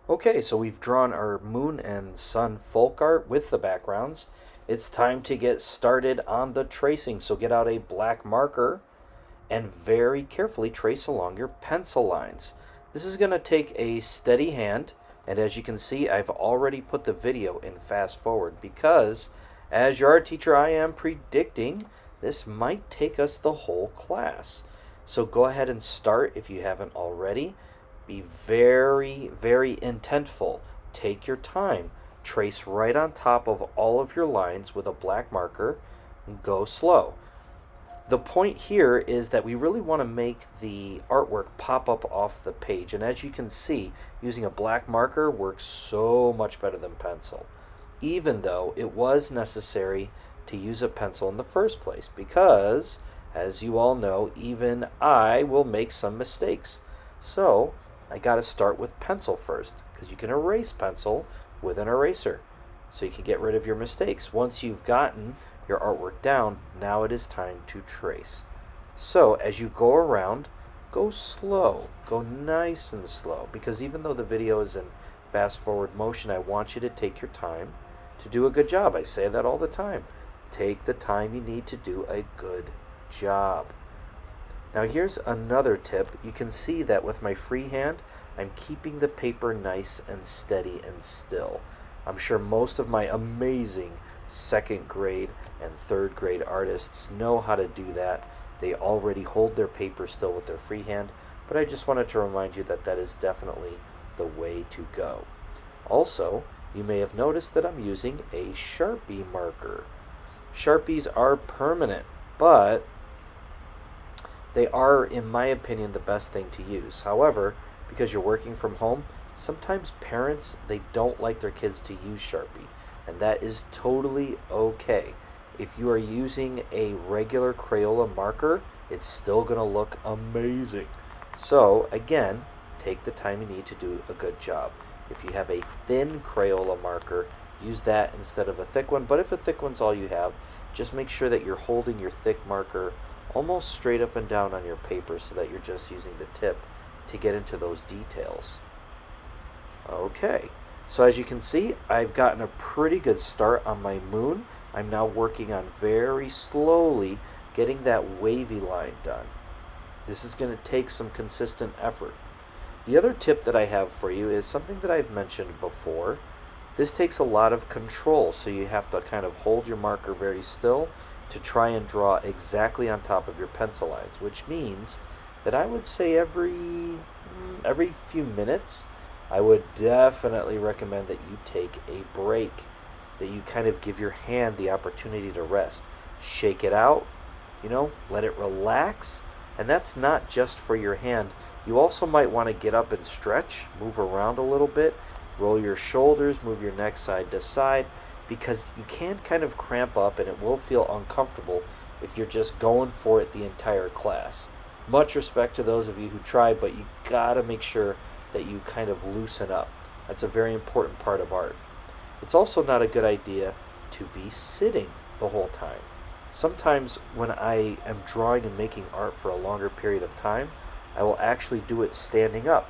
Okay, so we've drawn our moon and sun folk art with the backgrounds. It's time to get started on the tracing. So get out a black marker and very carefully trace along your pencil lines. This is going to take a steady hand, and as you can see, I've already put the video in fast forward because, as your art teacher, I am predicting this might take us the whole class. So go ahead and start if you haven't already. Be very, very intentful. Take your time. Trace right on top of all of your lines with a black marker and go slow. The point here is that we really want to make the artwork pop up off the page. And as you can see, using a black marker works so much better than pencil, even though it was necessary to use a pencil in the first place, because, as you all know, even I will make some mistakes. So I got to start with pencil first, because you can erase pencil with an eraser. So you can get rid of your mistakes. Once you've gotten your artwork down, now it is time to trace. So as you go around, go slow, go nice and slow, because even though the video is in fast forward motion, I want you to take your time to do a good job. I say that all the time. Take the time you need to do a good job. Now here's another tip. You can see that with my free hand, I'm keeping the paper nice and steady and still. I'm sure most of my amazing second grade and third grade artists know how to do that. They already hold their paper still with their free hand, but I just wanted to remind you that that is definitely the way to go. Also, you may have noticed that I'm using a Sharpie marker. Sharpies are permanent, but they are, in my opinion, the best thing to use. However, because you're working from home, sometimes parents, they don't like their kids to use Sharpie, and that is totally okay. If you are using a regular Crayola marker, it's still going to look amazing. So, again, take the time you need to do a good job. If you have a thin Crayola marker, use that instead of a thick one, but if a thick one's all you have, just make sure that you're holding your thick marker almost straight up and down on your paper so that you're just using the tip to get into those details. Okay, so as you can see, I've gotten a pretty good start on my moon. I'm now working on very slowly getting that wavy line done. This is going to take some consistent effort. The other tip that I have for you is something that I've mentioned before. This takes a lot of control, so you have to kind of hold your marker very still to try and draw exactly on top of your pencil lines, which means that I would say every few minutes, I would definitely recommend that you take a break, that you kind of give your hand the opportunity to rest. Shake it out, let it relax, and that's not just for your hand. You also might want to get up and stretch, move around a little bit, roll your shoulders, move your neck side to side, because you can kind of cramp up and it will feel uncomfortable if you're just going for it the entire class. Much respect to those of you who try, but you gotta make sure that you kind of loosen up. That's a very important part of art. It's also not a good idea to be sitting the whole time. Sometimes when I am drawing and making art for a longer period of time, I will actually do it standing up.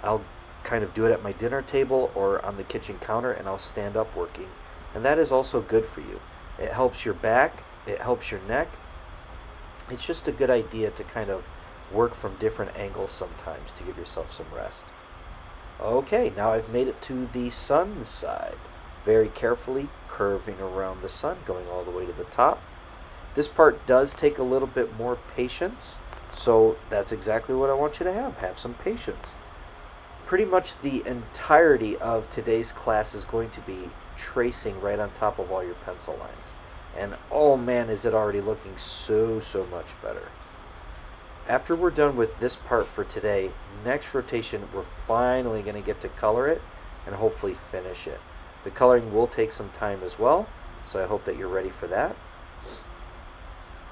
I'll kind of do it at my dinner table or on the kitchen counter, and I'll stand up working. And that is also good for you. It helps your back, it helps your neck. It's just a good idea to kind of work from different angles sometimes to give yourself some rest. Okay, now I've made it to the sun side. Very carefully curving around the sun, going all the way to the top. This part does take a little bit more patience, so that's exactly what I want you to have. Have some patience. Pretty much the entirety of today's class is going to be tracing right on top of all your pencil lines. And oh man, is it already looking so much better. After we're done with this part for today, next rotation we're finally going to get to color it and hopefully finish it. The coloring will take some time as well, so I hope that you're ready for that.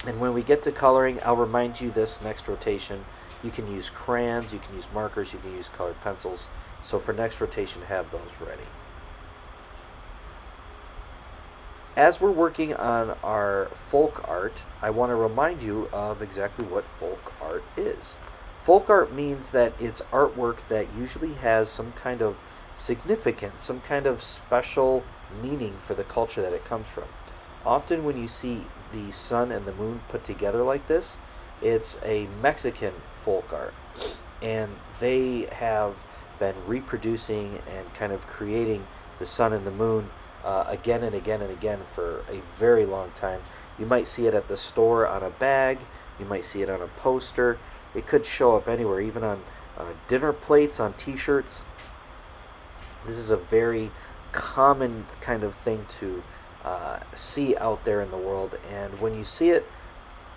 And when we get to coloring, I'll remind you this next rotation, you can use crayons, you can use markers, you can use colored pencils. So for next rotation, have those ready. As we're working on our folk art, I want to remind you of exactly what folk art is. Folk art means that it's artwork that usually has some kind of significance, some kind of special meaning for the culture that it comes from. Often, when you see the sun and the moon put together like this, it's a Mexican folk art, and they have been reproducing and kind of creating the sun and the moon again and again and again for a very long time. You might see it at the store on a bag, you might see it on a poster, it could show up anywhere, even on dinner plates, on t shirts. This is a very common kind of thing to see out there in the world, and when you see it,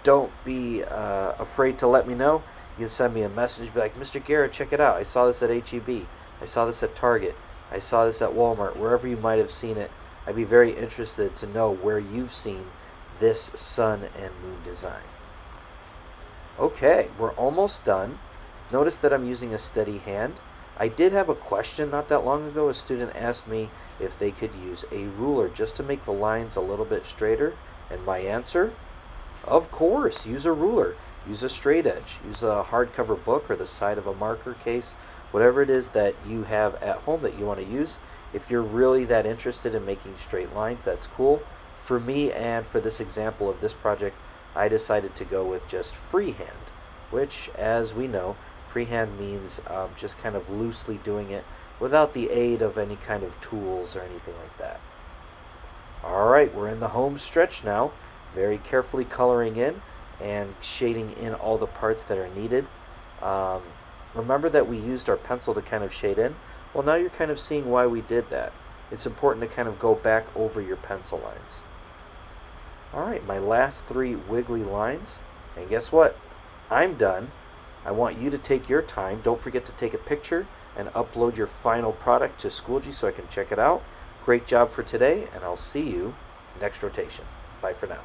don't be afraid to let me know. You can send me a message, be like, Mr. Garrett, check it out. I saw this at HEB. I saw this at Target. I saw this at Walmart. Wherever you might have seen it, I'd be very interested to know where you've seen this sun and moon design. Okay, we're almost done. Notice that I'm using a steady hand. I did have a question not that long ago. A student asked me if they could use a ruler just to make the lines a little bit straighter, and my answer, of course, use a ruler. Use a straight edge. Use a hardcover book or the side of a marker case, whatever it is that you have at home that you want to use. If you're really that interested in making straight lines, that's cool. For me and for this example of this project, I decided to go with just freehand, which, as we know, freehand means just kind of loosely doing it without the aid of any kind of tools or anything like that. All right, we're in the home stretch now, very carefully coloring in and shading in all the parts that are needed. Remember that we used our pencil to kind of shade in? Well, now you're kind of seeing why we did that. It's important to kind of go back over your pencil lines. All right, my last 3 wiggly lines, and guess what? I'm done. I want you to take your time. Don't forget to take a picture and upload your final product to Schoology so I can check it out. Great job for today, and I'll see you next rotation. Bye for now.